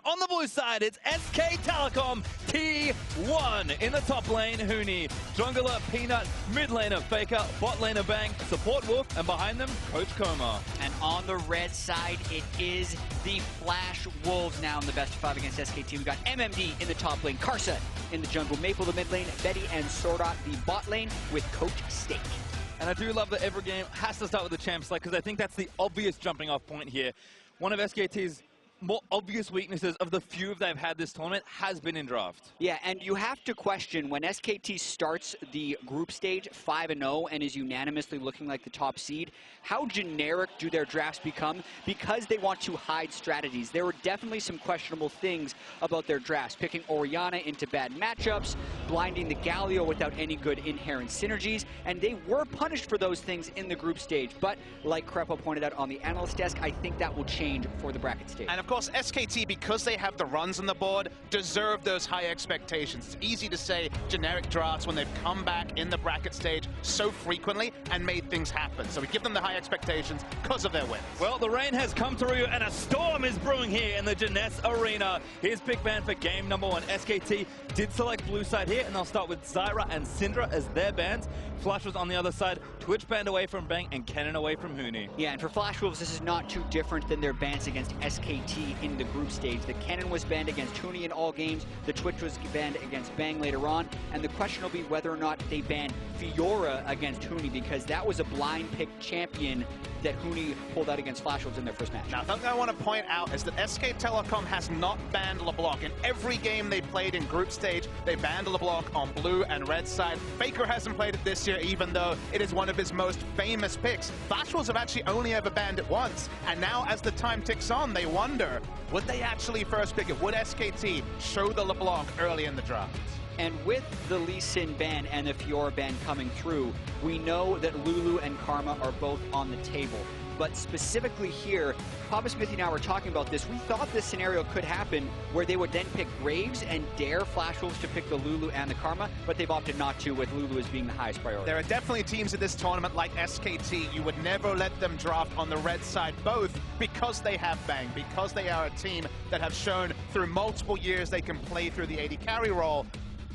On the blue side, it's SK Telecom T1. In the top lane, Huni, jungler Peanut, mid laner Faker, bot laner Bang, support Wolf, and behind them, Coach Koma. And on the red side, it is the Flash Wolves now in the best of 5 against SKT. We've got MMD in the top lane, Karsa in the jungle, Maple the mid lane, Betty and Sordat the bot lane with Coach Steak. And I do love that every game has to start with the champ select, because I think that's the obvious jumping off point here. One of SKT's more obvious weaknesses of the few they've had this tournament has been in draft. Yeah, and you have to question when SKT starts the group stage 5-0 and is unanimously looking like the top seed, how generic do their drafts become because they want to hide strategies? There were definitely some questionable things about their drafts, picking Orianna into bad matchups, blinding the Galio without any good inherent synergies, and they were punished for those things in the group stage. But like Krepo pointed out on the analyst desk, I think that will change for the bracket stage. And of course, SKT, because they have the runs on the board, deserve those high expectations. It's easy to say generic drafts when they've come back in the bracket stage so frequently and made things happen. So we give them the high expectations because of their wins. Well, the rain has come through and a storm is brewing here in the Jeunesse Arena. Here's pick ban for game number 1. SKT did select blue side here, and they'll start with Zyra and Syndra as their bans. Flash was on the other side, Twitch banned away from Bang, and Kennen away from Huni. Yeah, and for Flash Wolves, this is not too different than their bans against SKT in the group stage. The Kennen was banned against Huni in all games, the Twitch was banned against Bang later on, and the question will be whether or not they ban Fiora against Huni, because that was a blind pick champion that Huni pulled out against Flash Wolves in their first match. Now, something I want to point out is that SK Telecom has not banned LeBlanc. In every game they played in group stage, they banned LeBlanc on blue and red side. Faker hasn't played it this year, even though it is one of his most famous picks. Flash Wolves have actually only ever banned it once, and now as the time ticks on, they wonder, would they actually first pick it? Would SKT show the LeBlanc early in the draft? And with the Lee Sin ban and the Fiora ban coming through, we know that Lulu and Karma are both on the table. But specifically here, Papa Smithy and I were talking about this. We thought this scenario could happen where they would then pick Graves and dare Flash Wolves to pick the Lulu and the Karma, but they've opted not to, with Lulu as being the highest priority. There are definitely teams in this tournament like SKT. You would never let them draft on the red side, both because they have Bang, because they are a team that have shown through multiple years they can play through the AD carry role.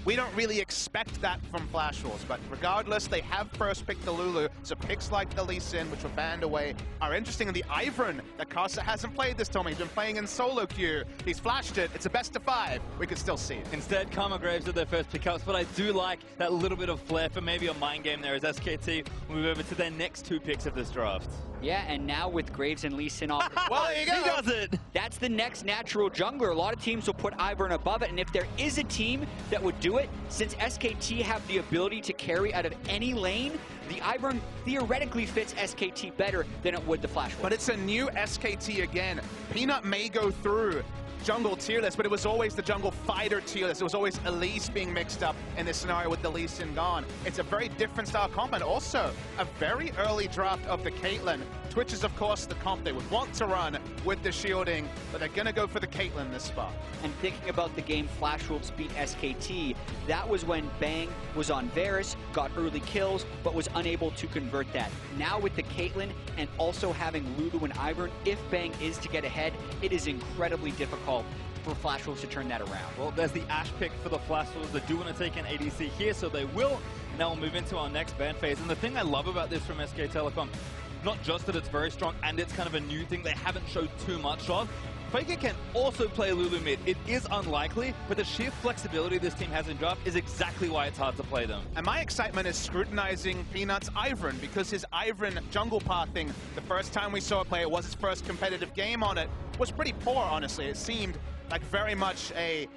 We don't really expect that from Flash Wolves, but regardless, they have first picked the Lulu, so picks like the Lee Sin, which were banned away, are interesting. And the Ivern that Karsa hasn't played this tournament. He's been playing in solo queue. He's flashed it. It's a best of 5. We can still see it. Instead, Karma Graves did their first pickups, but I do like that little bit of flair for maybe a mind game there as SKT move over to their next 2 picks of this draft. Yeah, and now with Graves and Lee Sin off, well, there you go. He does it. That's the next natural jungler. A lot of teams will put Ivern above it, and if there is a team that would do it, since SKT have the ability to carry out of any lane, the Ivern theoretically fits SKT better than it would the Flash Wolves. But it's a new SKT again. Peanut may go through jungle tier list, but it was always the jungle fighter tier list. It was always Elise being mixed up in this scenario with the Lee Sin gone. It's a very different style comp, and also a very early draft of the Caitlyn. Twitch is, of course, the comp they would want to run with the shielding, but they're going to go for the Caitlyn this spot. And thinking about the game Flash Wolves beat SKT, that was when Bang was on Varus, got early kills, but was unable to convert that. Now with the Caitlyn and also having Lulu and Ivern, if Bang is to get ahead, it is incredibly difficult for Flash Wolves to turn that around. Well, there's the Ashe pick for the Flash Wolves. They do want to take an ADC here, so they will. Now we'll move into our next ban phase. And the thing I love about this from SK Telecom, not just that it's very strong and it's kind of a new thing they haven't showed too much of. Faker can also play Lulu mid. It is unlikely, but the sheer flexibility this team has in draft is exactly why it's hard to play them. And my excitement is scrutinizing Peanut's Ivern, because his Ivern jungle pathing, the first time we saw it play, it was his first competitive game on it, was pretty poor, honestly. It seemed like very much a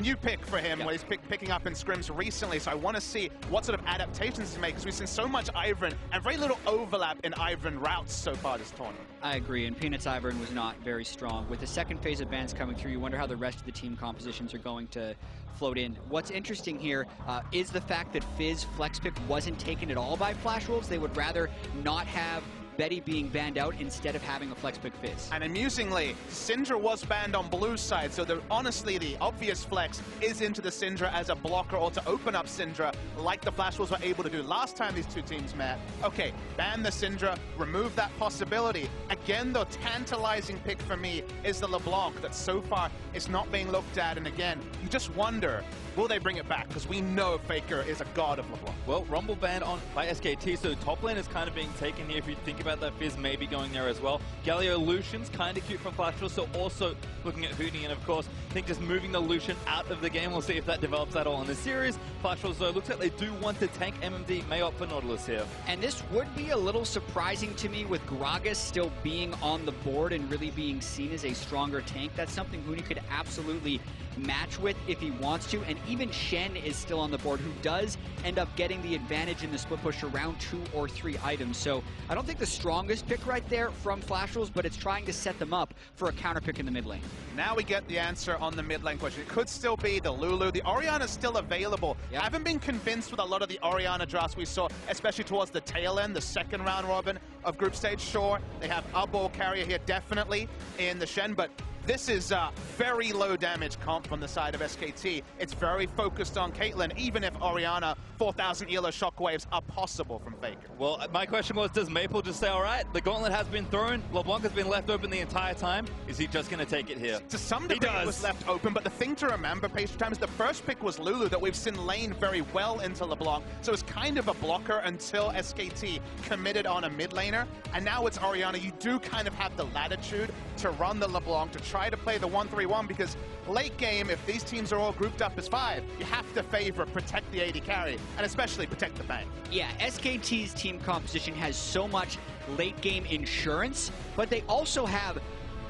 new pick for him, where he's picking up in scrims recently, so I want to see what sort of adaptations he makes, because we've seen so much Ivern and very little overlap in Ivern routes so far this tournament. I agree, and Peanut's Ivern was not very strong. With the second phase of bans coming through, you wonder how the rest of the team compositions are going to float in. What's interesting here is the fact that Fizz Flex pick wasn't taken at all by Flash Wolves. They would rather not have Betty being banned out instead of having a flex pick Fizz. And amusingly, Syndra was banned on blue side, so honestly the obvious flex is into the Syndra as a blocker or to open up Syndra like the Flash Wolves were able to do last time these two teams met. Okay, ban the Syndra, remove that possibility. Again, the tantalizing pick for me is the LeBlanc that so far is not being looked at, and again, you just wonder, will they bring it back? Because we know Faker is a god of LeBlanc. Well, Rumble banned on by SKT, so top lane is kind of being taken here. If you think about that, Fizz may be going there as well. Galio Lucian's kind of cute from Flash Wolves, so also looking at Hootie, and of course, I think just moving the Lucian out of the game, we'll see if that develops at all in the series. Flash Wolves, though, looks like they do want to tank MMD, may opt for Nautilus here. And this would be a little surprising to me with Gragas still being on the board and really being seen as a stronger tank. That's something Hootie could absolutely match with if he wants to, and even Shen is still on the board, who does end up getting the advantage in the split push around 2 or 3 items. So I don't think the strongest pick right there from Flash Wolves, but it's trying to set them up for a counter pick in the mid lane. Now we get the answer on the mid lane question. It could still be the Lulu. The Orianna's still available. Yep. Haven't been convinced with a lot of the Orianna drafts we saw, especially towards the tail end, the second round robin of group stage. Sure, they have a ball carrier here definitely in the Shen, but this is very low damage comp from the side of SKT. It's very focused on Caitlyn, even if Orianna 4,000 ELO shockwaves are possible from Faker. Well, my question was, does Maple just say, all right, the gauntlet has been thrown, LeBlanc has been left open the entire time, is he just going to take it here? To some degree it was left open, but the thing to remember, Pastry Time, is the first pick was Lulu that we've seen lane very well into LeBlanc, so it's kind of a blocker until SKT committed on a mid laner, and now it's Orianna. You do kind of have the latitude to run the LeBlanc, to try to play the 1-3-1, because late game, if these teams are all grouped up as 5, you have to favor protect the AD carry, and especially protect the bank. Yeah, SKT's team composition has so much late game insurance, but they also have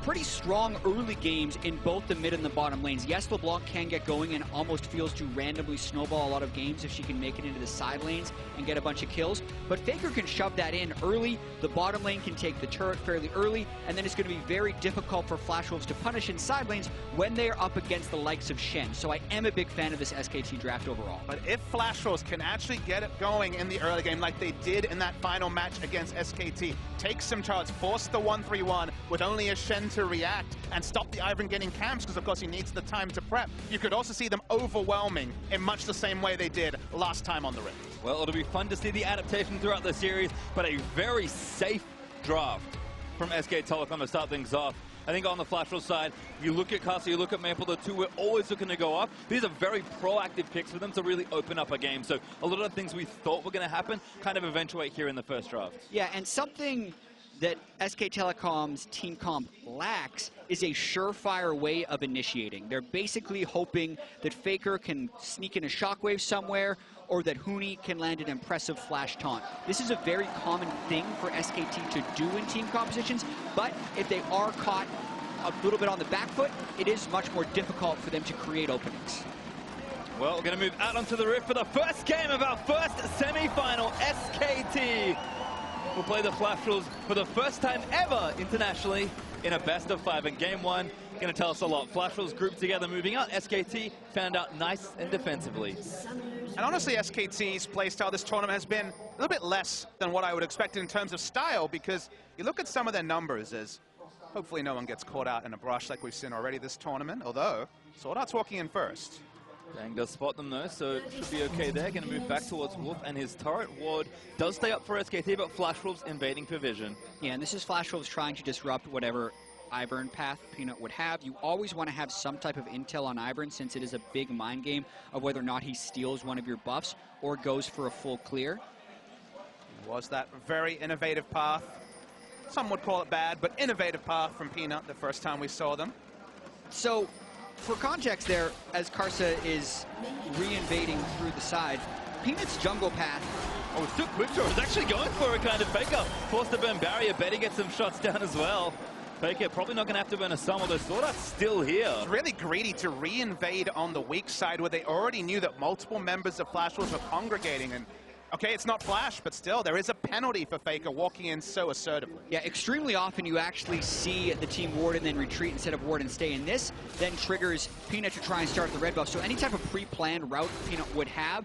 pretty strong early games in both the mid and the bottom lanes. Yes, LeBlanc can get going and almost feels to randomly snowball a lot of games if she can make it into the side lanes and get a bunch of kills, but Faker can shove that in early. The bottom lane can take the turret fairly early, and then it's going to be very difficult for Flash Wolves to punish in side lanes when they're up against the likes of Shen. So I am a big fan of this SKT draft overall. But if Flash Wolves can actually get it going in the early game like they did in that final match against SKT, take some charge, force the 1-3-1 with only a Shen to react, and stop the Ivern getting camps, because of course he needs the time to prep, you could also see them overwhelming in much the same way they did last time on the Rift. Well, it'll be fun to see the adaptation throughout the series, but a very safe draft from SK Telecom to start things off. I think on the Flash Wolves side, if you look at Castle, you look at Maple, the two we're always looking to go up. These are very proactive picks for them to really open up a game. So a lot of things we thought were going to happen kind of eventuate here in the first draft. Yeah, and something that SK Telecom's team comp lacks is a surefire way of initiating. They're basically hoping that Faker can sneak in a shockwave somewhere, or that Hootie can land an impressive flash taunt. This is a very common thing for SKT to do in team compositions, but if they are caught a little bit on the back foot, it is much more difficult for them to create openings. Well, we're going to move out onto the Rift for the first game of our first semi-final. SKT will play the Flash Wolves for the first time ever internationally in a best-of-5. And game 1 going to tell us a lot. Flash Wolves grouped together, moving out. SKT found out nice and defensively. And honestly, SKT's playstyle this tournament has been a little bit less than what I would expect in terms of style, because you look at some of their numbers as hopefully no one gets caught out in a brush like we've seen already this tournament, although Sword Art's walking in first. Dang does spot them though, so it should be okay there. Going to move back towards Wolf, and his turret ward does stay up for SKT, but Flash Wolves invading for vision. Yeah, and this is Flash Wolves trying to disrupt whatever Ivern path Peanut would have. You always want to have some type of intel on Ivern, since it is a big mind game of whether or not he steals one of your buffs or goes for a full clear. Was that very innovative path. Some would call it bad, but innovative path from Peanut the first time we saw them. So, for context there, as Karsa is re-invading through the side, Peanut's jungle path... Oh, it's too quick. He's actually going for a kind of Faker. Forced to burn barrier. Betty gets some shots down as well. Faker probably not going to have to burn a sum, although Sword Art's still here. It's really greedy to re-invade on the weak side where they already knew that multiple members of Flash Wolves were congregating, and Okay, it's not Flash, but still, there is a penalty for Faker walking in so assertively. Yeah, extremely often you actually see the team ward and then retreat instead of ward and stay. And this then triggers Peanut to try and start the red buff. So any type of pre-planned route Peanut would have,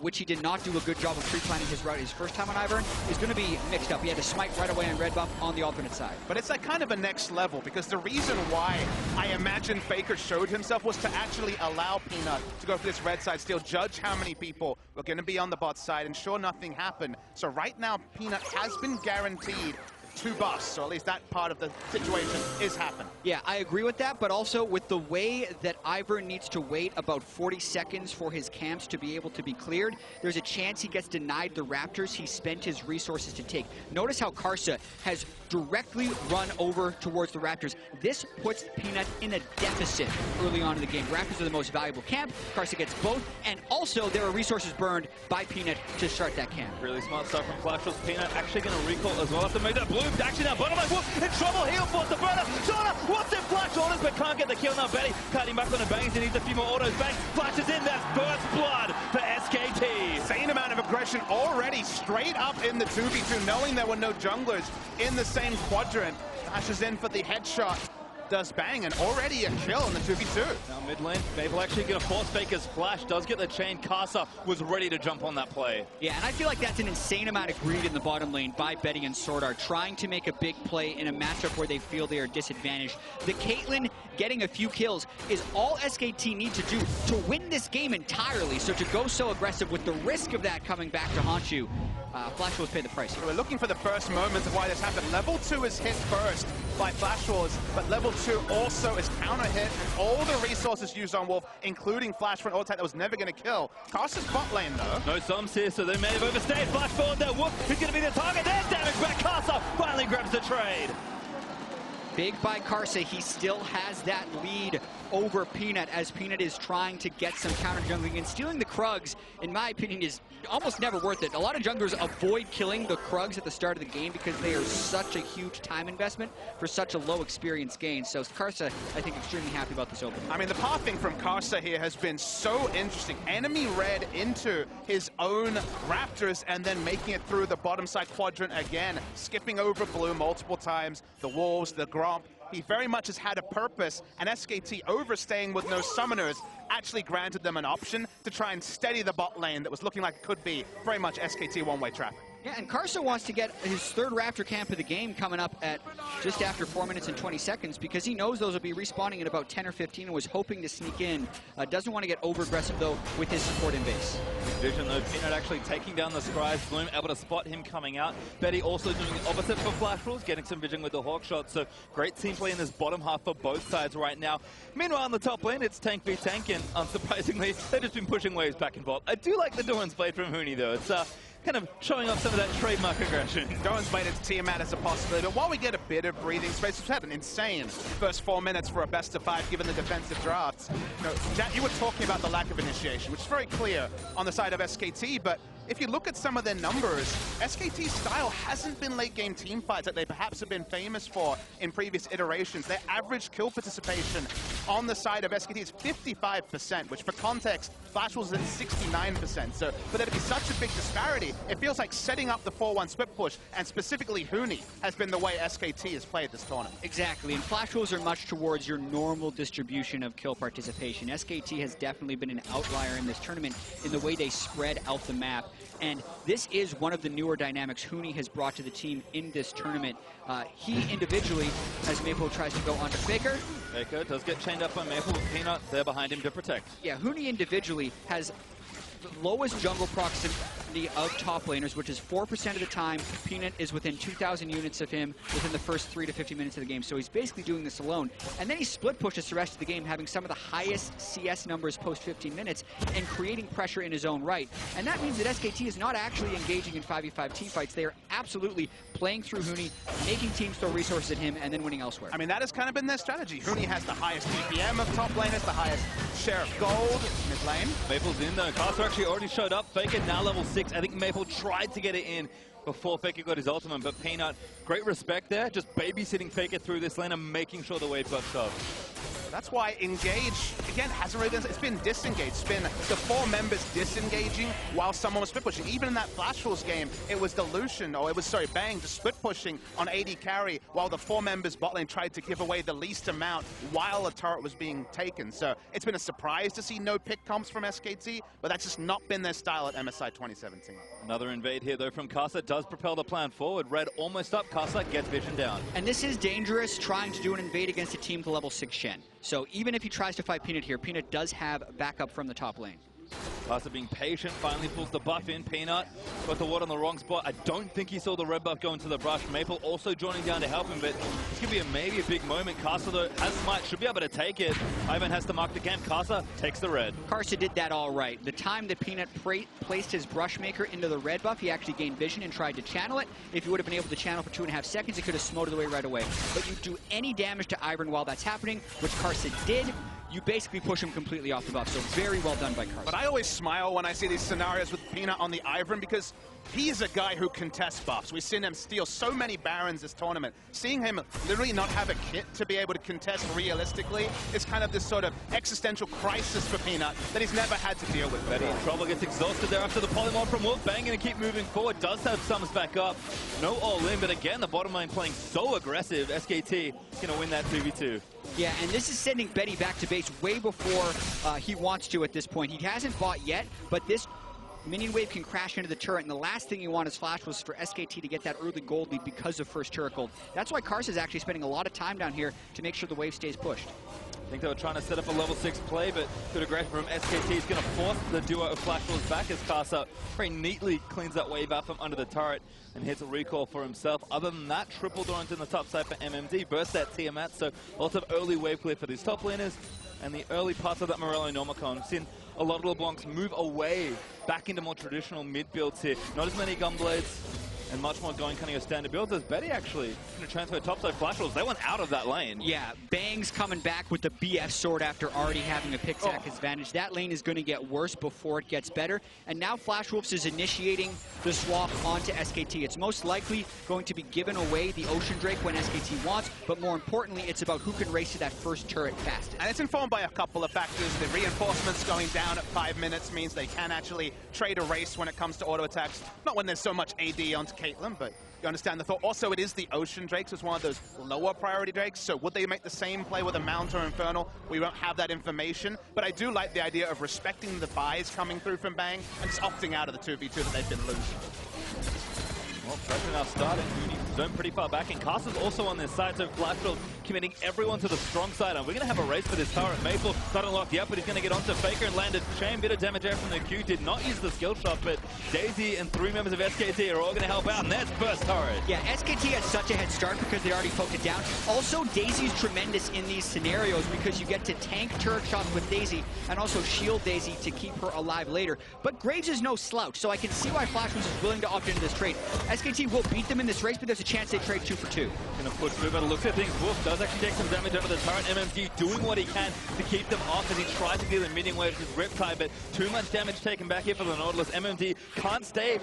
which he did not do a good job of pre-planning his route his first time on Ivern, is going to be mixed up. He had to smite right away on red buff on the alternate side. But it's like kind of a next level, because the reason why I imagine Faker showed himself was to actually allow Peanut to go for this red side steal, judge how many people were going to be on the bot side, and sure, nothing happened. So right now, Peanut has been guaranteed 2 buffs, or at least that part of the situation is happening. Yeah, I agree with that, but also with the way that Ivern needs to wait about 40 seconds for his camps to be able to be cleared, there's a chance he gets denied the Raptors he spent his resources to take. Notice how Karsa has directly run over towards the Raptors. This puts Peanut in a deficit early on in the game. Raptors are the most valuable camp. Karsa gets both, and also there are resources burned by Peanut to start that camp. Really smart stuff from Flashwell's. Peanut actually going to recall as well after make that blue. Actually now, bottom like, whoop, in trouble, heal force the burner. Shauna, what's in Flash orders, but can't get the kill now. Betty cutting back on the bangs, he needs a few more autos. Bang, Flash is in, that's first blood for SKT. Insane amount of aggression already straight up in the 2v2, knowing there were no junglers in the same quadrant. Dashes in for the headshot. Does bang, and already a kill in the 2v2. Now mid lane, Maple actually going to force Faker's Flash, does get the chain. Karsa was ready to jump on that play. Yeah, and I feel like that's an insane amount of greed in the bottom lane by Betty and Swordart, trying to make a big play in a matchup where they feel they are disadvantaged. The Caitlyn getting a few kills is all SKT need to do to win this game entirely. So to go so aggressive with the risk of that coming back to haunt you, Flash Wolves pay the price. We're looking for the first moments of why this happened. Level 2 is hit first by Flash Wars, but level 2 also is counter hit, and all the resources used on Wolf, including Flash for an ult that was never going to kill. Karsa's bot lane though. No sums here, so they may have overstayed. Flash forward there, Wolf is going to be the target. There's damage back. Karsa finally grabs the trade. Big by Karsa, he still has that lead over Peanut, as Peanut is trying to get some counter jungling, and stealing the Krugs, in my opinion, is almost never worth it. A lot of junglers avoid killing the Krugs at the start of the game because they are such a huge time investment for such a low experience gain. So Karsa, I think, extremely happy about this opening. I mean, the pathing from Karsa here has been so interesting. Enemy red into his own Raptors, and then making it through the bottom side quadrant again, skipping over blue multiple times, the Wolves, the Gromp. He very much has had a purpose, and SKT overstaying with no summoners actually granted them an option to try and steady the bot lane that was looking like it could be very much SKT one-way traffic. Yeah, and Karsa wants to get his third Raptor camp of the game coming up at just after 4 minutes and 20 seconds because he knows those will be respawning in about 10 or 15 and was hoping to sneak in. Doesn't want to get over-aggressive, though, with his support in base. Vision, though, Peanut actually taking down the Scry's Bloom, able to spot him coming out. Betty also doing the opposite for Flash Rules, getting some vision with the Hawk shot. So great team play in this bottom half for both sides right now. Meanwhile, on the top lane, it's tank v tank, and unsurprisingly, they've just been pushing waves back and forth. I do like the Dawn's Blade from Huni, though. It's kind of showing off some of that trademark aggression. Dawn's Blade is Tiamat as a possibility, but while we get a bit of breathing space, we've had an insane first 4 minutes for a best of 5 given the defensive drafts. You know, Jack, you were talking about the lack of initiation, which is very clear on the side of SKT, but if you look at some of their numbers, SKT's style hasn't been late game team fights that they perhaps have been famous for in previous iterations. Their average kill participation on the side of SKT is 55%, which for context, Flash was at 69%. So for there to be such a big disparity, it feels like setting up the 4-1 split push, and specifically Huni, has been the way SKT has played this tournament. Exactly, and Flash Wolves are much towards your normal distribution of kill participation. SKT has definitely been an outlier in this tournament in the way they spread out the map. And this is one of the newer dynamics Huni has brought to the team in this tournament. He individually, as Maple tries to go onto Faker. Faker does get chained up by Maple with Peanut there behind him to protect. Yeah, Huni individually has the lowest jungle proximity of top laners, which is 4% of the time. Peanut is within 2,000 units of him within the first 3 to 50 minutes of the game. So he's basically doing this alone. And then he split pushes the rest of the game, having some of the highest CS numbers post 15 minutes and creating pressure in his own right. And that means that SKT is not actually engaging in 5v5 team fights. They are absolutely playing through Huni, making teams throw resources at him, and then winning elsewhere. I mean, that has kind of been their strategy. Huni has the highest DPM of top laners, the highest share of gold mid lane. Maple's in though. Karsa actually already showed up. Faker now level 6. I think Maple tried to get it in before Faker got his ultimate, but Peanut, great respect there, just babysitting Faker through this lane and making sure the wave buffs up. That's why Engage again, hasn't really been, it's been disengaged. It's been the 4 members disengaging while someone was split pushing. Even in that Flash Rules game, it was Delusion, or it was, sorry, Bang, just split pushing on AD carry while the 4 members bot lane tried to give away the least amount while a turret was being taken. So it's been a surprise to see no pick comps from SKT, but that's just not been their style at MSI 2017. Another invade here, though, from Kasa does propel the plan forward. Red almost up. Kasa gets vision down. And this is dangerous, trying to do an invade against a team to level 6 Shen. So even if he tries to fight Peanut here, Peanut does have backup from the top lane. Kasa being patient, finally pulls the buff in. Peanut got the ward on the wrong spot. I don't think he saw the red buff go into the brush. Maple also joining down to help him, but this could be maybe a big moment. Kasa, though, has smite, should be able to take it. Ivan has to mark the camp. Kasa takes the red. Kasa did that all right. The time that Peanut placed his Brushmaker into the red buff, he actually gained vision and tried to channel it. If he would have been able to channel for 2.5 seconds, he could have smoted away right away. But you do any damage to Ivan while that's happening, which Kasa did, you basically push him completely off the buff. So very well done by Kasa. But I always smile when I see these scenarios with Peanut on the Ivern because he's a guy who contests buffs. We've seen him steal so many Barons this tournament. Seeing him literally not have a kit to be able to contest realistically is kind of this sort of existential crisis for Peanut that he's never had to deal with. Betty in trouble, gets exhausted there after the polymorph from Wolf. Bang, gonna keep moving forward. Does have sums back up. No all in, but again, the bottom lane playing so aggressive. SKT gonna win that 2v2. Yeah, and this is sending Betty back to base way before he wants to at this point. He hasn't bought yet, but this minion wave can crash into the turret, and the last thing you want as Flash was for SKT to get that early gold lead because of first turret gold. That's why Karsa is actually spending a lot of time down here to make sure the wave stays pushed. I think they were trying to set up a level 6 play, but good aggression from SKT is going to force the duo of Flash Wolves back as Kasa very neatly cleans that wave out from under the turret and hits a recall for himself. Other than that, triple Dorant in the top side for MMD, burst that Tiamat, so lots of early wave play for these top laners, and the early parts of that Morello Normicon. We've seen a lot of LeBlancs move away back into more traditional mid builds here. Not as many Gunblades, and much more going kind of your standard builds as Betty actually going to transfer topside Flash Wolves. They went out of that lane. Yeah, Bang's coming back with the BF sword after already having a pick-tack advantage. That lane is going to get worse before it gets better. And now Flash Wolves is initiating the swap onto SKT. It's most likely going to be given away the Ocean Drake when SKT wants, but more importantly, it's about who can race to that first turret fastest. And it's informed by a couple of factors. The reinforcements going down at 5 minutes means they can actually trade a race when it comes to auto attacks. Not when there's so much AD onto Caitlyn, but you understand the thought. Also, it is the Ocean Drakes. It's one of those lower priority Drakes, so would they make the same play with a Mount or Infernal? We won't have that information, but I do like the idea of respecting the buys coming through from Bang and just opting out of the 2v2 that they've been losing. Well, pressure now starting. Zone pretty far back, and Carson's also on this side, so Flashfield committing everyone to the strong side, and we're going to have a race for this turret. Maple not unlocked yet, but he's going to get onto Faker and landed chain. Bit of damage there from the Q, did not use the skill shot, but Daisy and 3 members of SKT are all going to help out, and that's first turret. Yeah, SKT has such a head start because they already poked it down. Also, Daisy's tremendous in these scenarios because you get to tank turret shots with Daisy and also shield Daisy to keep her alive later. But Graves is no slouch, so I can see why Flash was willing to opt into this trade. SKT will beat them in this race, but there's a chance they trade 2 for 2. Gonna push through, but looks at things. Wolf does actually take some damage over the turret. MMD doing what he can to keep them off as he tries to deal in minion waves with Riptide, but too much damage taken back here for the Nautilus. MMD can't stay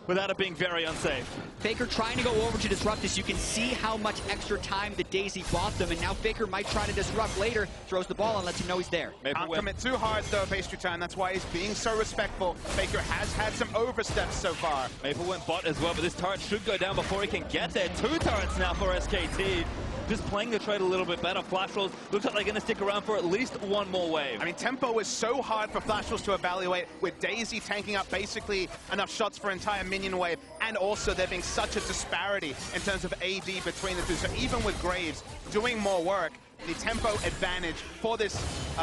without it being very unsafe. Faker trying to go over to disrupt this. You can see how much extra time the Daisy bought them, and now Faker might try to disrupt later, throws the ball and lets him know he's there. Can't commit too hard though, pastry time. That's why he's being so respectful. Faker has had some oversteps so far. Maple went bot as well, but this turret should go down before he can get there. 2 turrets now for SKT. Just playing the trade a little bit better. Flash Rolls looks like they're going to stick around for at least 1 more wave. I mean, tempo is so hard for Flash Rolls to evaluate, with Daisy tanking up basically enough shots for entire minion wave, and also there being such a disparity in terms of AD between the two. So even with Graves doing more work, the tempo advantage for this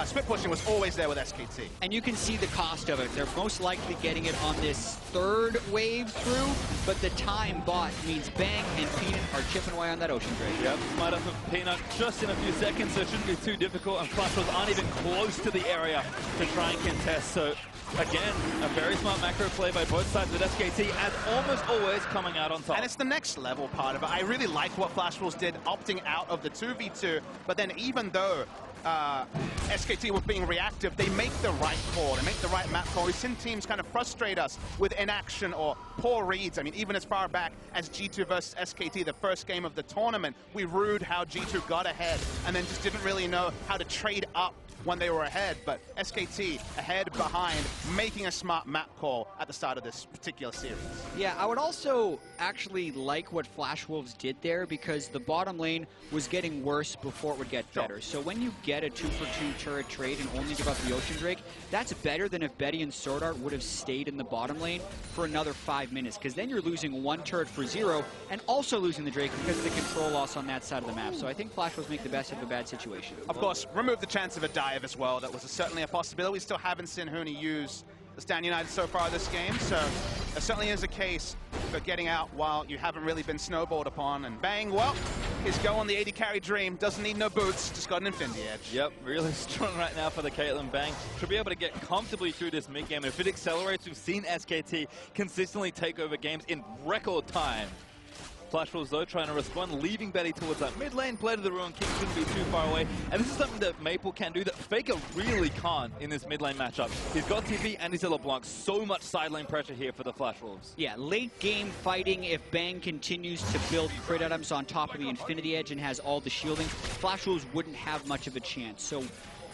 split pushing was always there with SKT. And you can see the cost of it. They're most likely getting it on this 3rd wave through, but the time bought means Bang and Peanut are chipping away on that Ocean Drake. Yep, smite up of Peanut just in a few seconds, so it shouldn't be too difficult, and Flash Rolls aren't even close to the area to try and contest. So again, a very smart macro play by both sides with SKT, as almost always coming out on top. And it's the next level part of it. I really like what Flash Wolves did, opting out of the 2v2, but then even though SKT was being reactive, they make the right call, they make the right map call. We've seen teams kind of frustrate us with inaction or poor reads. I mean, even as far back as G2 versus SKT, the first game of the tournament, we rued how G2 got ahead and then just didn't really know how to trade up when they were ahead, but SKT ahead, behind, making a smart map call at the start of this particular series. Yeah, I would also actually like what Flash Wolves did there, because the bottom lane was getting worse before it would get better. So when you get a 2-for-2 turret trade and only give up the Ocean Drake, that's better than if Betty and Sword Art would have stayed in the bottom lane for another 5 minutes, because then you're losing 1 turret for 0 and also losing the Drake because of the control loss on that side of the map. So I think Flash Wolves make the best of a bad situation. Of course, remove the chance of a dive as well. That was certainly a possibility. We still haven't seen Huni use the Stand United so far this game, so there certainly is a case for getting out while you haven't really been snowballed upon. And Bang, well, his go on the 80 carry dream. Doesn't need no boots, just got an Infinity Edge. Yep, really strong right now for the Caitlyn. Bang should be able to get comfortably through this mid-game. If it accelerates, we've seen SKT consistently take over games in record time. Flash Wolves, though, trying to respond, leaving Betty towards that mid lane. Play to the Ruin King shouldn't be too far away. And this is something that Maple can do that Faker really can't in this mid lane matchup. He's got TP and he's LeBlanc. So much side lane pressure here for the Flash Wolves. Yeah, late game fighting, if Bang continues to build crit items on top of the Infinity Edge and has all the shielding, Flash Wolves wouldn't have much of a chance. So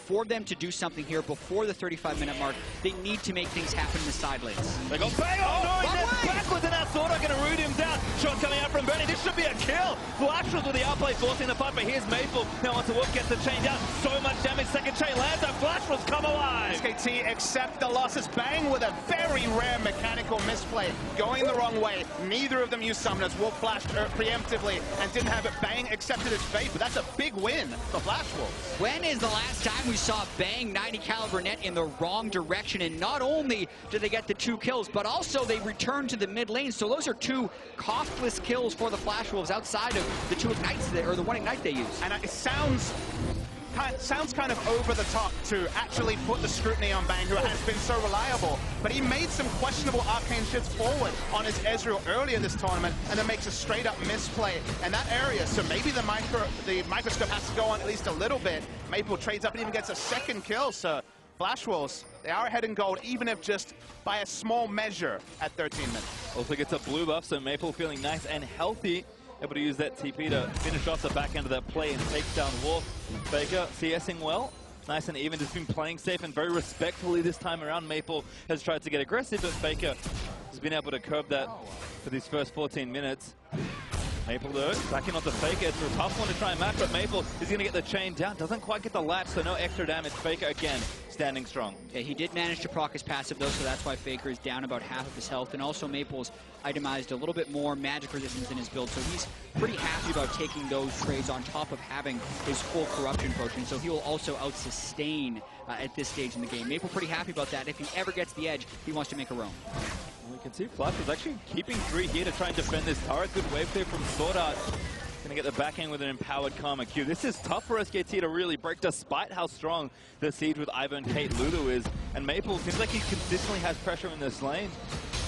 for them to do something here before the 35-minute mark, they need to make things happen in the side lanes. They got Bang! Oh, no, he's backwards, and that Sword Art going to root him down. Shot coming out from Bernie. This should be a kill. Flash Wolves with the outplay forcing the fight, but here's Maple. Now wants to work, gets the chain down. So much damage. Second chain lands, and Flash Wolves come alive. SKT accept the losses. Bang with a very rare mechanical misplay, going the wrong way. Neither of them used summoners. Wolf flashed preemptively and didn't have it. Bang accepted his fate, but that's a big win for Flash Wolves. When is the last time we saw Bang 90 caliber net in the wrong direction? And not only did they get the 2 kills, but also they returned to the mid lane. So those are 2 costless kills for the Flash Wolves outside of the 2 ignites or the 1 ignite they use. And it sounds kind of over the top to actually put the scrutiny on Bang, who has been so reliable. But he made some questionable arcane shifts forward on his Ezreal earlier this tournament, and then makes a straight up misplay in that area. So maybe the microscope has to go on at least a little bit. Maple trades up and even gets a 2nd kill. So Flash Wolves, they are ahead in gold, even if just by a small measure at 13 minutes. Also gets a blue buff, so Maple feeling nice and healthy. Able to use that TP to finish off the back end of that play and takes down Wolf. Faker CSing well. Nice and even, just been playing safe and very respectfully this time around. Maple has tried to get aggressive, but Faker has been able to curb that for these first 14 minutes. Maple, though, backing onto Faker. It's a tough one to try and match, but Maple is going to get the chain down. Doesn't quite get the latch, so no extra damage. Faker, again, standing strong. Yeah, he did manage to proc his passive, though, so that's why Faker is down about half of his health. And also Maple's itemized a little bit more magic resistance in his build, so he's pretty happy about taking those trades on top of having his full corruption potion, so he will also out-sustain at this stage in the game. Maple pretty happy about that. If he ever gets the edge, he wants to make a roam. We can see Flash is actually keeping 3 here to try and defend this turret. Good wave clear from Sword Art. Going to get the back end with an empowered Karma Q. This is tough for SKT to really break, despite how strong the siege with Ivern, Kate, Lulu is. And Maple seems like he consistently has pressure in this lane.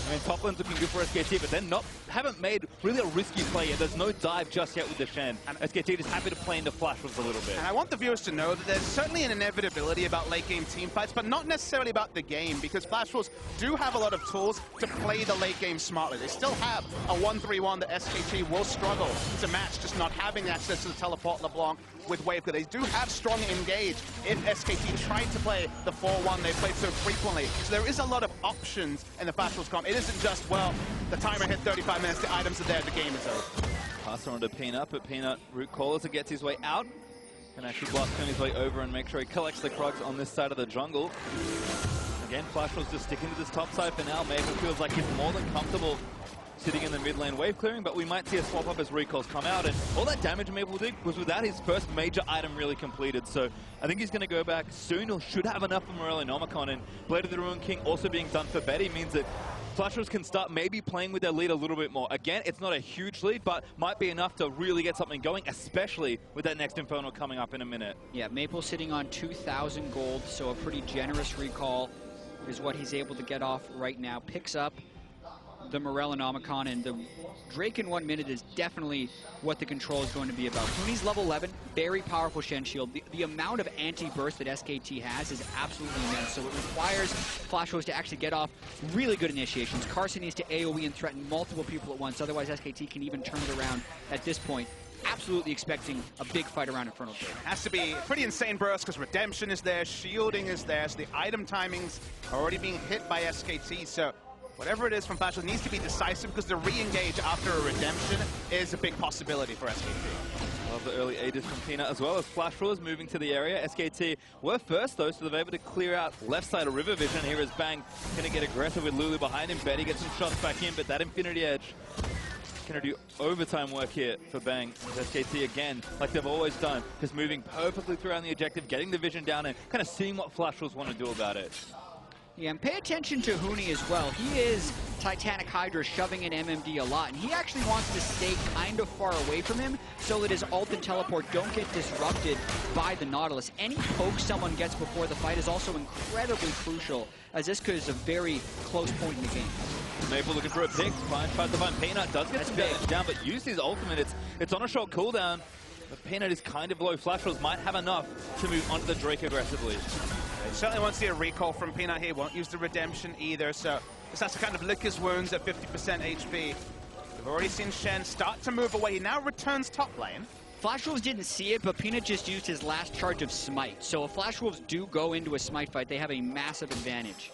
I mean, top lane's looking good for SKT, but they're haven't made really a risky play yet. There's no dive just yet with the Shen. And SKT is happy to play into Flash Wolves a little bit. And I want the viewers to know that there's certainly an inevitability about late game team fights, but not necessarily about the game, because Flash Wolves do have a lot of tools to play the late game smartly. They still have a 1-3-1 that SKT will struggle to match, just not having access to the teleport LeBlanc with wave clear. They do have strong engage if SKT tried to play the 4-1 they played so frequently. So there is a lot of options in the Flash Wolves comp. It isn't just, well, the timer hit 35 minutes, the items are there, the game is over. Pass on to Peanut, but Peanut root calls it, gets his way out. Can actually blast his way over and make sure he collects the Krugs on this side of the jungle. Again, Flash Wolves just sticking to this top side for now. Maple feels like he's more than comfortable sitting in the mid lane wave clearing, but we might see a swap up as recalls come out, and all that damage Maple did was without his first major item really completed, so I think he's going to go back soon, or should have enough for Morelli-Nomicon, and Blade of the Ruin King also being done for Betty means that Flash Wolves can start maybe playing with their lead a little bit more. Again, it's not a huge lead, but might be enough to really get something going, especially with that next Infernal coming up in a minute. Yeah, Maple sitting on 2,000 gold, so a pretty generous recall is what he's able to get off right now. Picks up the Morelli-Nomicon, and the Drake in 1 minute is definitely what the control is going to be about. Huni's level 11, very powerful Shen Shield. The amount of anti-burst that SKT has is absolutely immense, so it requires Flash Wolves to actually get off really good initiations. Carson needs to AoE and threaten multiple people at once, otherwise SKT can even turn it around at this point absolutely expecting a big fight around Infernal Drake. Has to be pretty insane burst because Redemption is there, shielding is there, so the item timings are already being hit by SKT, so whatever it is from Flash needs to be decisive because the re-engage after a Redemption is a big possibility for SKT. Love the early ages from Peanut, as well as Flash Roars moving to the area. SKT were first, though, so they're able to clear out left side of River Vision. Here is Bang going to get aggressive with Lulu behind him. Betty gets some shots back in, but that Infinity Edge going to do overtime work here for Bang. SKT, again, like they've always done, just moving perfectly throughout the objective, getting the vision down, and kind of seeing what Flash Roars want to do about it. Yeah, and pay attention to Huni as well. He is Titanic Hydra shoving in MMD a lot, and he actually wants to stay kind of far away from him so that his ult and teleport don't get disrupted by the Nautilus. Any poke someone gets before the fight is also incredibly crucial, as this is a very close point in the game. Maple looking for a pick, tries to find Peanut, does get some damage down, but use his ultimate. It's on a short cooldown, but Peanut is kind of low. Flash Roars might have enough to move onto the Drake aggressively. Certainly won't see a recall from Peanut here, won't use the Redemption either, so just has to kind of lick his wounds at 50% HP. We've already seen Shen start to move away. He now returns top lane. Flash Wolves didn't see it, but Peanut just used his last charge of Smite. So if Flash Wolves do go into a Smite fight, they have a massive advantage.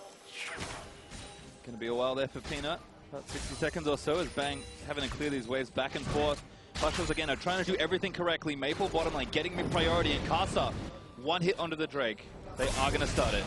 Going to be a while there for Peanut. About 60 seconds or so as Bang having to clear these waves back and forth. Flash Wolves again are trying to do everything correctly. Maple bottom lane getting mid priority, and Casa one hit onto the Drake. They are going to start it.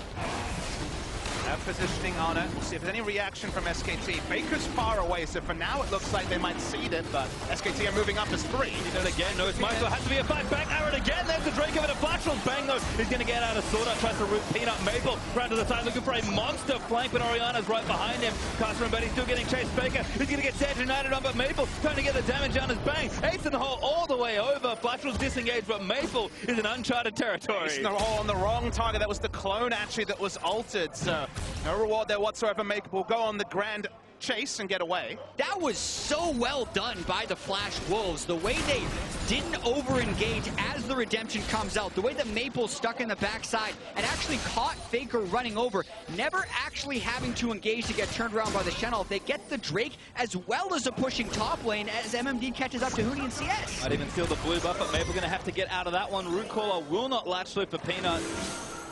Have positioning on it. We'll see if there's any reaction from SKT. Baker's far away, so for now it looks like they might seed it, but SKT are moving up as 3. And again, no, it's Michael. Has to be a fight. Bang, Aaron again. There's the Drake over to Flash Roars. Bang, though, he's going to get out of Sword Art. Tries to root Peanut. Maple round to the side, looking for a monster flank, but Oriana's right behind him. Caster and Betty still getting chased. Baker is going to get Sedge United on, but Maple trying to get the damage down as Bang. Ace in the hole all the way over. Flash Roars disengaged, but Maple is in uncharted territory. Ace in the hole on the wrong target. That was the clone, actually, that was altered, so no reward there whatsoever. Maple will go on the grand chase and get away. That was so well done by the Flash Wolves. The way they didn't over-engage as the Redemption comes out, the way that Maple stuck in the backside and actually caught Faker running over, never actually having to engage to get turned around by the Shen ult. They get the Drake as well as a pushing top lane as MMD catches up to Huni and CS. Might even steal the blue buff, but Maple going to have to get out of that one. Root Caller will not latch through for Peanut.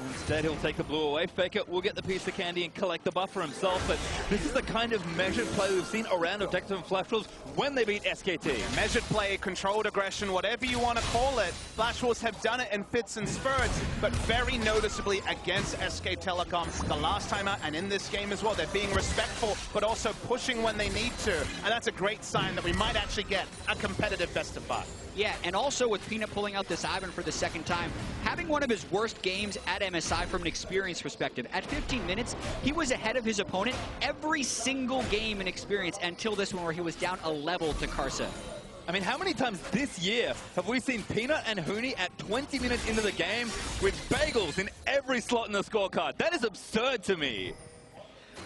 Instead, he'll take the blue away. Faker will get the piece of candy and collect the buff for himself. But this is the kind of measured play we've seen around Objective and Flash Wolves when they beat SKT. Measured play, controlled aggression, whatever you want to call it. Flash Wolves have done it in fits and spurts, but very noticeably against SK Telecom the last time out and in this game as well. They're being respectful, but also pushing when they need to. And that's a great sign that we might actually get a competitive best of 5. Yeah, and also with Peanut pulling out this Ivan for the second time, having one of his worst games at MSI from an experience perspective. At 15 minutes, he was ahead of his opponent every single game in experience until this one where he was down a level to Karsa. I mean, how many times this year have we seen Peanut and Huni at 20 minutes into the game with bagels in every slot in the scorecard? That is absurd to me.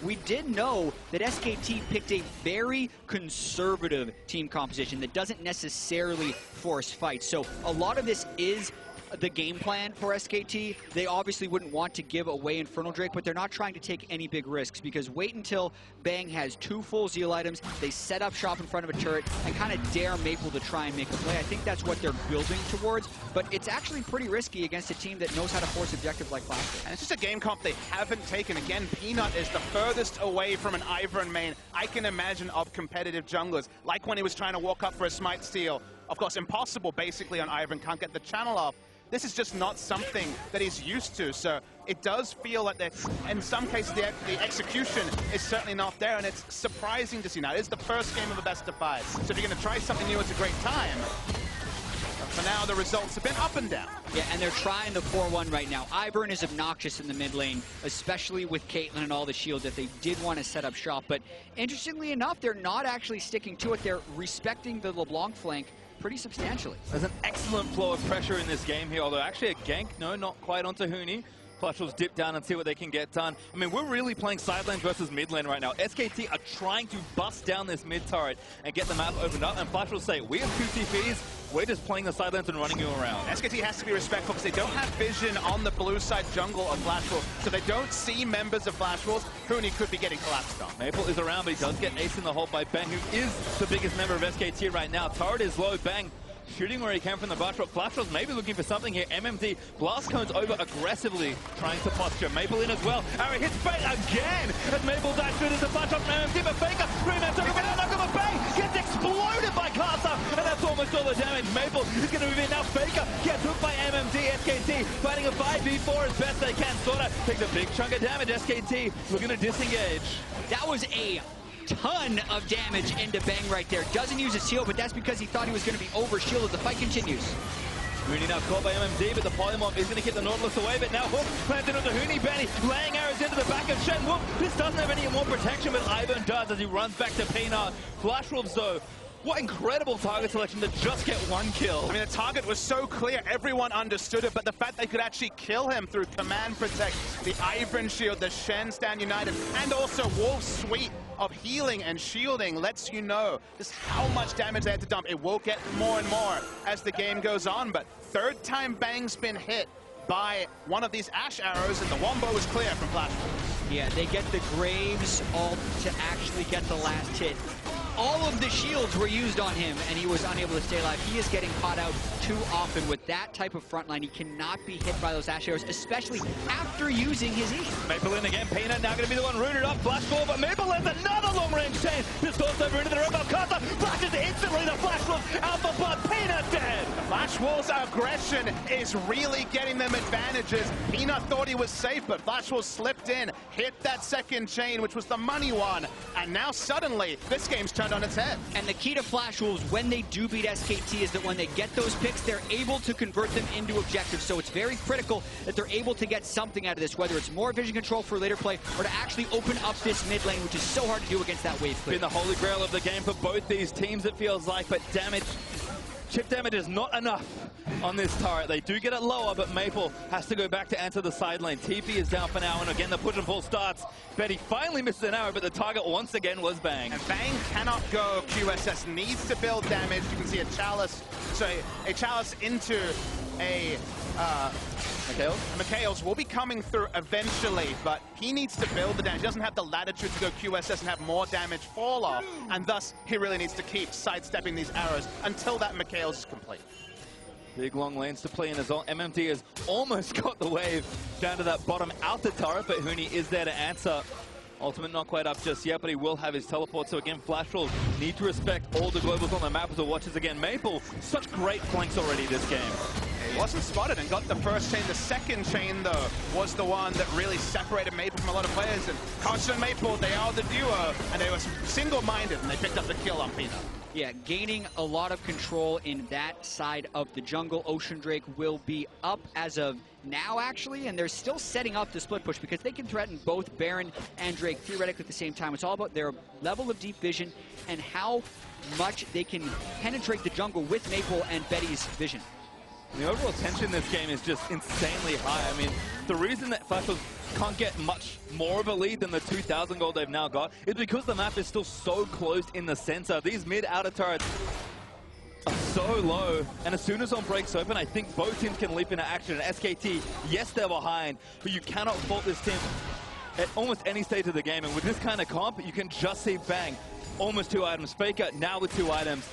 We did know that SKT picked a very conservative team composition that doesn't necessarily force fights. So a lot of this is the game plan for SKT. They obviously wouldn't want to give away Infernal Drake, but they're not trying to take any big risks because wait until Bang has 2 full Zeal items, they set up shop in front of a turret and kind of dare Maple to try and make a play. I think that's what they're building towards, but it's actually pretty risky against a team that knows how to force objectives like Flash. And it's just a game comp they haven't taken. Again, Peanut is the furthest away from an Ivern main I can imagine of competitive junglers, like when he was trying to walk up for a Smite steal. Of course, impossible basically on Ivern, can't get the channel off. This is just not something that he's used to, so it does feel like that in some cases the execution is certainly not there, and it's surprising to see. Now, it is the first game of a best of 5, so if you're going to try something new, it's a great time. But for now, the results have been up and down. Yeah, and they're trying the 4-1 right now. Ivern is obnoxious in the mid lane, especially with Caitlyn and all the shield that they did want to set up shop, but interestingly enough, they're not actually sticking to it. They're respecting the LeBlanc flank pretty substantially. There's an excellent flow of pressure in this game here, although actually a gank, no, not quite onto Huni. Flash Wolves dip down and see what they can get done. I mean, we're really playing side lane versus mid lane right now. SKT are trying to bust down this mid turret and get the map opened up, and Flash Wolves say, we have 2 TPs, we're just playing the side lanes and running you around. SKT has to be respectful because they don't have vision on the blue side jungle of Flash Wolves, so they don't see members of Flash Wolves. Huni could be getting collapsed on. Maple is around, but he does get ace in the hole by Bang, who is the biggest member of SKT right now. Turret is low, Bang shooting where he can from the Blast Rock. Flash was maybe looking for something here. MMD blast cones over aggressively, trying to posture. Maple in as well. Arrow hits Fake again as Maple dives through to Flash Rock from MMD, but Faker, 3-man took him out, knock on the Bang, gets exploded by Casa, and that's almost all the damage. Maple is going to move in now. Faker gets hooked by MMD. SKT fighting a 5v4 as best they can. Sorta takes a big chunk of damage. SKT looking to disengage. That was a ton of damage into Bang right there. Doesn't use his shield, but that's because he thought he was going to be over-shielded. The fight continues. Huni now caught by MMD, but the Polymorph is going to keep the Nautilus away, but now Hook planted onto Huni. Benny laying arrows into the back of Shen. Whoop, this doesn't have any more protection, but Ivan does as he runs back to Peanut. Flash Wolves, though, what incredible target selection to just get one kill. I mean, the target was so clear, everyone understood it, but the fact they could actually kill him through Command Protect, the Ivan Shield, the Shen Stand United, and also Wolf's suite of healing and shielding lets you know just how much damage they had to dump. It will get more and more as the game goes on, but third time Bang's been hit by one of these Ash arrows, and the Wombo is clear from Flash. Yeah, they get the Graves ult to actually get the last hit. All of the shields were used on him, and he was unable to stay alive. He is getting caught out too often with that type of front line. He cannot be hit by those Ash arrows, especially after using his E. Maple in again. Peanut now going to be the one rooted up. Flash ball, but Maple lands another long-range chain. This goes over into the rim of Casa. Flashes instantly. The Flash Wolves out for blood. Peanut dead. Flash Wolves' aggression is really getting them advantages. Peanut thought he was safe, but Flash Wolves slipped in, hit that second chain, which was the money one, and now suddenly this game's turned on its head. And the key to Flash Wolves when they do beat SKT is that when they get those picks, they're able to convert them into objectives. So it's very critical that they're able to get something out of this, whether it's more vision control for later play or to actually open up this mid lane, which is so hard to do against that wave clear. Been the holy grail of the game for both these teams, it feels like, but damage, chip damage is not enough on this turret. They do get it lower, but Maple has to go back to answer the side lane. TP is down for now, and again, the push and pull starts. Betty finally misses an arrow, but the target once again was Bang. And Bang cannot go. QSS needs to build damage. You can see a Chalice, a Chalice into a Mikhails will be coming through eventually, but he needs to build the damage. He doesn't have the latitude to go QSS and have more damage fall off, and thus he really needs to keep sidestepping these arrows until that Mikhails is complete. Big long lanes to play in as well. MMT has almost got the wave down to that bottom outer turret, but Huni is there to answer. Ultimate not quite up just yet, but he will have his teleport. So again, Flash will need to respect all the globals on the map as it watches again. Maple, such great flanks already this game. He wasn't spotted and got the first chain. The second chain, though, was the one that really separated Maple from a lot of players. And Carson and Maple, they are the duo, and they were single-minded, and they picked up the kill on Peanut. Yeah, gaining a lot of control in that side of the jungle. Ocean Drake will be up as of now, actually, and they're still setting up the split push because they can threaten both Baron and Drake theoretically at the same time. It's all about their level of deep vision and how much they can penetrate the jungle with Maple and Betty's vision. The overall tension in this game is just insanely high. I mean, the reason that Flash can't get much more of a lead than the 2,000 gold they've now got is because the map is still so closed in the center. These mid-outer turrets are so low, and as soon as one breaks open, I think both teams can leap into action. And SKT, yes, they're behind, but you cannot fault this team at almost any stage of the game. And with this kind of comp, you can just see Bang, almost 2 items. Faker, now with 2 items.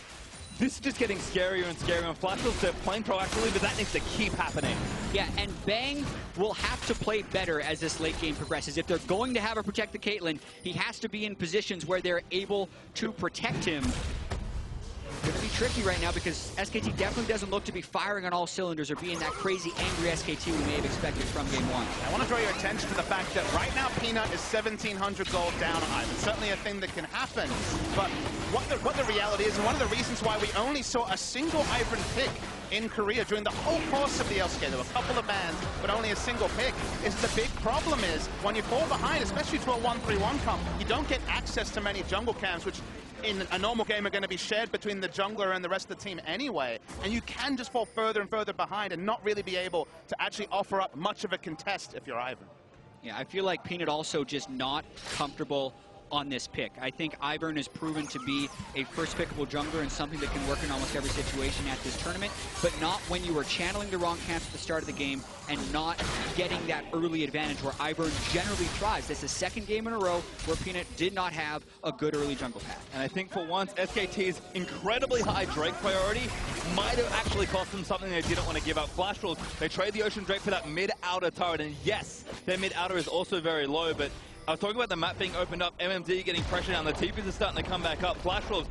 This is just getting scarier and scarier, and Flashwolves, they're playing proactively, but that needs to keep happening. Yeah, and Bang will have to play better as this late game progresses. If they're going to have her protect the Caitlyn, he has to be in positions where they're able to protect him. It's going to be tricky right now because SKT definitely doesn't look to be firing on all cylinders or being that crazy, angry SKT we may have expected from game 1. I want to draw your attention to the fact that right now Peanut is 1,700 gold down on Ivan. Certainly a thing that can happen, but what the reality is, and one of the reasons why we only saw a single Ivan pick in Korea during the whole course of the LCK, there were a couple of bans, but only a single pick, is the big problem is when you fall behind, especially to a 1-3-1 comp, you don't get access to many jungle camps, which in a normal game are going to be shared between the jungler and the rest of the team anyway, and you can just fall further and further behind and not really be able to actually offer up much of a contest if you're Ivan. Yeah, I feel like Peanut also just not comfortable on this pick. I think Ivern has proven to be a first pickable jungler and something that can work in almost every situation at this tournament, but not when you are channeling the wrong camps at the start of the game and not getting that early advantage where Ivern generally thrives. This is the second game in a row where Peanut did not have a good early jungle path. And I think for once, SKT's incredibly high Drake priority might have actually cost them something they didn't want to give up. Flash Wolves, they trade the Ocean Drake for that mid-outer turret, and yes, their mid-outer is also very low, but I was talking about the map being opened up, MMD getting pressure down, the TPs are starting to come back up. Flash Wolves,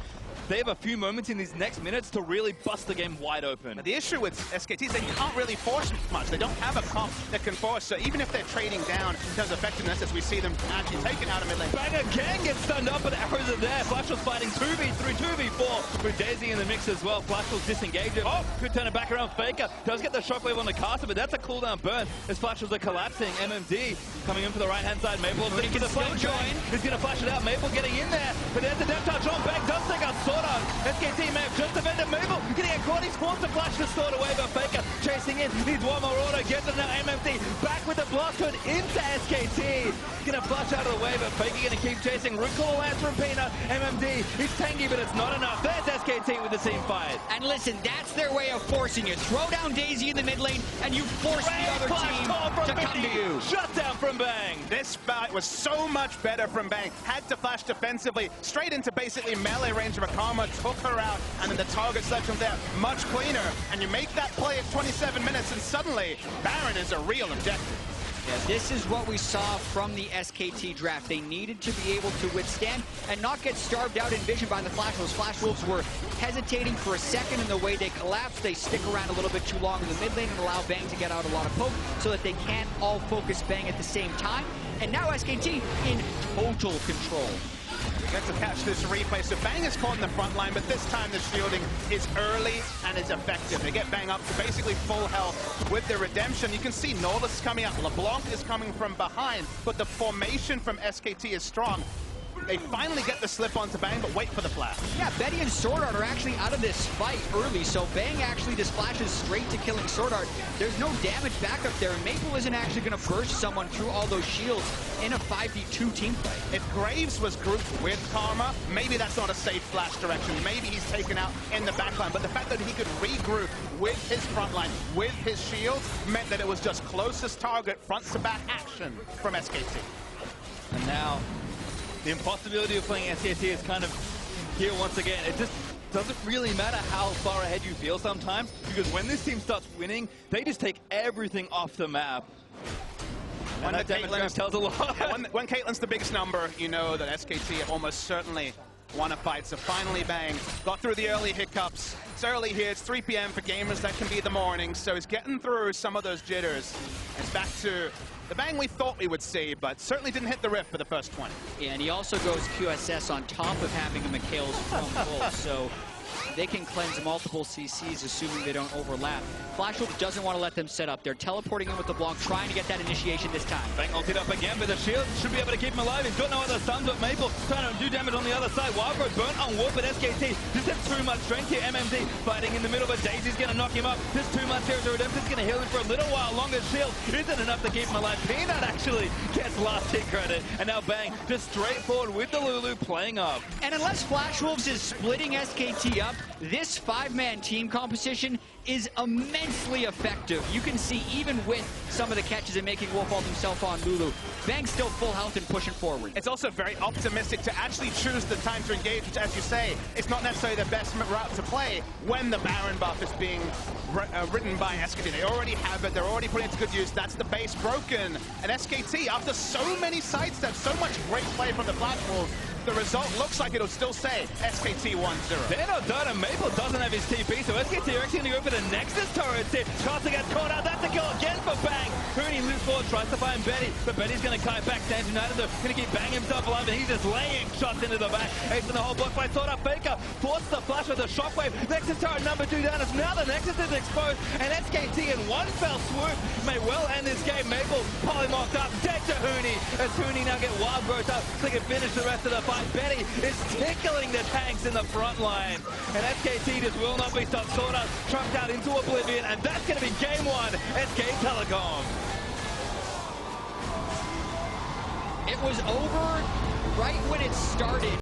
they have a few moments in these next minutes to really bust the game wide open. But the issue with SKT is they can't really force much. They don't have a comp that can force, so even if they're trading down in terms of effectiveness, as we see them actually taken out of mid lane. Banger can get stunned up, but the arrows are there. Flash Wolves fighting 2v3, 2v4 with Daisy in the mix as well. Flash Wolves disengage it. Oh, could turn it back around. Faker does get the shockwave on the caster, but that's a cooldown burn as Flash Wolves are collapsing. MMD coming in for the right-hand side. Maple looking for the flame join. He's going to flash it out. Maple getting in there, but there's the death touch on. Bang does take out Sword Art. SKT may have just defended Maple. Getting a caught. He's forced to flash the Sword away, but Faker chasing in. Needs one more auto. Gets it now. MMD back with the blast code into SKT. Going to flash out of the way, but Faker going to keep chasing. Root Call lands from Peanut. MMD, he's tanky, but it's not enough. There's SKT with the team fight. And listen, that's their way of forcing you. Throw down Daisy in the mid lane, and you force the other team to come to you. Shut down from Bang. This fight was so much better from Bang. Had to flash defensively, straight into basically melee range of a Karma, took her out, and then the target selection there, much cleaner. And you make that play at 27 minutes, and suddenly, Baron is a real objective. Yeah, this is what we saw from the SKT draft. They needed to be able to withstand and not get starved out in vision by the Flash Wolves. Flash Wolves were hesitating for a second, and the way they collapse, they stick around a little bit too long in the mid lane and allow Bang to get out a lot of poke so that they can't all focus Bang at the same time. And now SKT in total control. We get to catch this replay. So Bang is caught in the front line, but this time the shielding is early and is effective. They get Bang up to basically full health with the redemption. You can see Nautilus is coming up. LeBlanc is coming from behind, but the formation from SKT is strong. They finally get the slip onto Bang, but wait for the flash. Yeah, Betty and Sword Art are actually out of this fight early, so Bang actually just flashes straight to killing Sword Art. There's no damage back up there, and Maple isn't actually going to burst someone through all those shields in a 5v2 team fight. If Graves was grouped with Karma, maybe that's not a safe flash direction. Maybe he's taken out in the backline, but the fact that he could regroup with his front line, with his shields, meant that it was just closest target, front-to-back action from SKT. And now, the impossibility of playing SKT is kind of here once again. It just doesn't really matter how far ahead you feel sometimes, because when this team starts winning, they just take everything off the map. And that damage tells a lot. When Caitlyn's the biggest number, you know that SKT almost certainly won a fight. So finally Bang got through the early hiccups. It's early here, it's 3 p.m. for gamers, that can be the morning, so he's getting through some of those jitters. It's back to the Bang we thought we would see, but certainly didn't hit the rift for the first 20. Yeah, and he also goes QSS on top of having a McHale's from full, so they can cleanse multiple CCs, assuming they don't overlap. Flash Wolves doesn't want to let them set up. They're teleporting in with the Blanc, trying to get that initiation this time. Bang ulted up again, but the shield should be able to keep him alive. He's got no other stuns, but Maple trying to do damage on the other side. Wildbro burnt on Warp, but SKT just has too much strength here. MMD fighting in the middle, but Daisy's going to knock him up. Just too much here. Redemption's going to heal him for a little while longer. Shield isn't enough to keep him alive. Peanut actually gets last hit credit, and now Bang just straightforward with the Lulu playing up. And unless Flash Wolves is splitting SKT up, this 5-man team composition is immensely effective. You can see even with some of the catches and making Wolfald himself on Lulu, Bang's still full health and pushing forward. It's also very optimistic to actually choose the time to engage, which, as you say, it's not necessarily the best route to play when the Baron buff is being written by SKT. They already have it, they're already putting it to good use. That's the base broken. And SKT, after so many sidesteps, so much great play from the Flash Wolves, the result looks like it'll still say SKT 1-0. They're not done, and Maple doesn't have his TP, so SKT are actually going to go for the Nexus turret tip. Carter gets caught out. That's a kill again for Bang. Cooney moves forward, tries to find Betty, but Betty's going to kite back. Stands United, though, going to keep Bang himself alive, and he's just laying shots into the back. Ace in the whole block by Sword Art. Faker forced the flash with the shockwave. Nexus turret number 2 down. As now the Nexus is exposed, and SKT in one fell swoop may well end this game. Maple polymarked up, dead to Hooney, as Hooney now get wild growth up so they can finish the rest of the fight. Betty is tickling the tanks in the front line, and SKT just will not be stopped. Sword Art trumped out into oblivion, and that's going to be game 1, SK Telecom. It was over right when it started,